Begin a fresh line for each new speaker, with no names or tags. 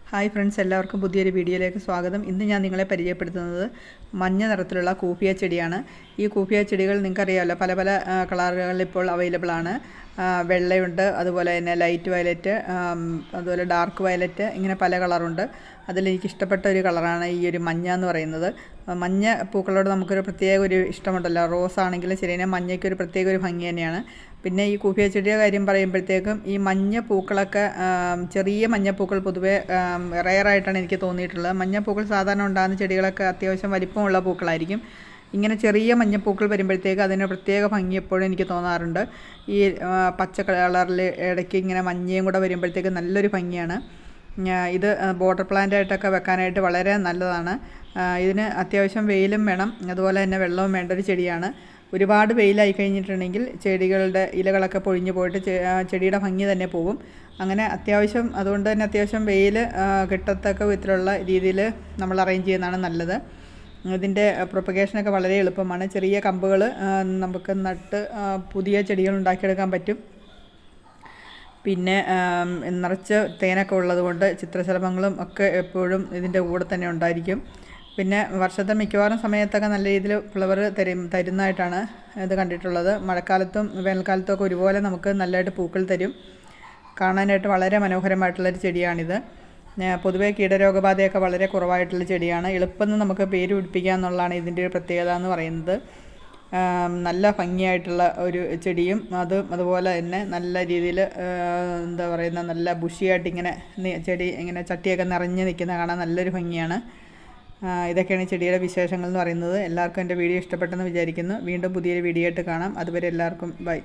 Hi friends, എല്ലാവർക്കും പുതിയൊരു വീഡിയോയിലേക്ക് സ്വാഗതം. ഇന്ന് ഞാൻ നിങ്ങളെ പരിചയപ്പെടുത്തുന്നത് മഞ്ഞ നിറത്തിലുള്ള കൂഫിയ ചെടിയാണ്. ഈ കൂഫിയ ചെടികൾ നിങ്ങൾക്കറിയാമല്ലോ, പല പല കളറുകളിൽ ഇപ്പോൾ അവൈലബിൾ ആണ്. വെള്ളയുണ്ട്, അതുപോലെ തന്നെ ലൈറ്റ് വയലറ്റ്, അതുപോലെ ഡാർക്ക് വയലറ്റ്, ഇങ്ങനെ പല കളറുണ്ട്. അതിലെനിക്ക് ഇഷ്ടപ്പെട്ട ഒരു കളറാണ് ഈ ഒരു മഞ്ഞ എന്ന് പറയുന്നത്. മഞ്ഞ പൂക്കളോട് നമുക്കൊരു പ്രത്യേക ഒരു ഇഷ്ടമുണ്ടല്ലോ. റോസ് ആണെങ്കിലും ശരി തന്നെ മഞ്ഞയ്ക്കൊരു പ്രത്യേക ഒരു ഭംഗി തന്നെയാണ്. പിന്നെ ഈ കൂഫിയ ചെടിയുടെ കാര്യം പറയുമ്പോഴത്തേക്കും ഈ മഞ്ഞ പൂക്കളൊക്കെ ചെറിയ മഞ്ഞപ്പൂക്കൾ പൊതുവേ റെയറായിട്ടാണ് എനിക്ക് തോന്നിയിട്ടുള്ളത്. മഞ്ഞപ്പൂക്കൾ സാധാരണ ഉണ്ടാകുന്ന ചെടികളൊക്കെ അത്യാവശ്യം വലിപ്പമുള്ള പൂക്കളായിരിക്കും. ഇങ്ങനെ ചെറിയ മഞ്ഞപ്പൂക്കൾ വരുമ്പോഴത്തേക്ക് അതിന് പ്രത്യേക ഭംഗി എപ്പോഴും എനിക്ക് തോന്നാറുണ്ട്. ഈ പച്ച കളറിൽ ഇടയ്ക്ക് ഇങ്ങനെ മഞ്ഞയും കൂടെ വരുമ്പോഴത്തേക്ക് നല്ലൊരു ഭംഗിയാണ്. ഇത് ബോർഡർ പ്ലാന്റായിട്ടൊക്കെ വെക്കാനായിട്ട് വളരെ നല്ലതാണ്. ഇതിന് അത്യാവശ്യം വെയിലും വേണം, അതുപോലെ തന്നെ വെള്ളവും വേണ്ട ഒരു ചെടിയാണ്. ഒരുപാട് വെയിലായി കഴിഞ്ഞിട്ടുണ്ടെങ്കിൽ ചെടികളുടെ ഇലകളൊക്കെ പൊഴിഞ്ഞു പോയിട്ട് ചെടിയുടെ ഭംഗി തന്നെ പോകും. അങ്ങനെ അതുകൊണ്ട് തന്നെ അത്യാവശ്യം വെയിൽ കിട്ടത്തക്ക വിധത്തിലുള്ള രീതിയിൽ നമ്മൾ അറേഞ്ച് ചെയ്യുന്നതാണ് നല്ലത്. ഇതിൻ്റെ പ്രൊപ്പഗേഷനൊക്കെ വളരെ എളുപ്പമാണ്. ചെറിയ കമ്പുകൾ നമുക്ക് നട്ട് പുതിയ ചെടികൾ ഉണ്ടാക്കിയെടുക്കാൻ പറ്റും. പിന്നെ നിറച്ച് തേനൊക്കെ ഉള്ളതുകൊണ്ട് ചിത്രശലഭങ്ങളും ഒക്കെ എപ്പോഴും ഇതിൻ്റെ കൂടെ തന്നെ ഉണ്ടായിരിക്കും. പിന്നെ വർഷത്തെ മിക്കവാറും സമയത്തൊക്കെ നല്ല രീതിയിൽ ഫ്ലവർ തരുന്നതായിട്ടാണ് ഇത് കണ്ടിട്ടുള്ളത്. മഴക്കാലത്തും വേനൽക്കാലത്തും ഒക്കെ ഒരുപോലെ നമുക്ക് നല്ലതായിട്ട് പൂക്കൾ തരും. കാണാനായിട്ട് വളരെ മനോഹരമായിട്ടുള്ളൊരു ചെടിയാണിത്. പൊതുവേ കീടരോഗബാധയൊക്കെ വളരെ കുറവായിട്ടുള്ള ചെടിയാണ്. എളുപ്പം നമുക്ക് പേര് പിടിപ്പിക്കുക എന്നുള്ളതാണ് ഇതിൻ്റെ ഒരു പ്രത്യേകത എന്ന് പറയുന്നത്. നല്ല ഭംഗിയായിട്ടുള്ള ഒരു ചെടിയും അതുപോലെ തന്നെ നല്ല രീതിയിൽ നല്ല ബുഷിയായിട്ട് ഇങ്ങനെ ചെടി ഇങ്ങനെ ചട്ടിയൊക്കെ നിറഞ്ഞ് നിൽക്കുന്ന കാണാൻ നല്ലൊരു ഭംഗിയാണ്. ഇതൊക്കെയാണ് ചെടിയുടെ വിശേഷങ്ങൾ എന്ന് പറയുന്നത്. എല്ലാവർക്കും എൻ്റെ വീഡിയോ ഇഷ്ടപ്പെട്ടെന്ന് വിചാരിക്കുന്നു. വീണ്ടും പുതിയൊരു വീഡിയോ ആയിട്ട് കാണാം. അതുവരെ എല്ലാവർക്കും ബൈ.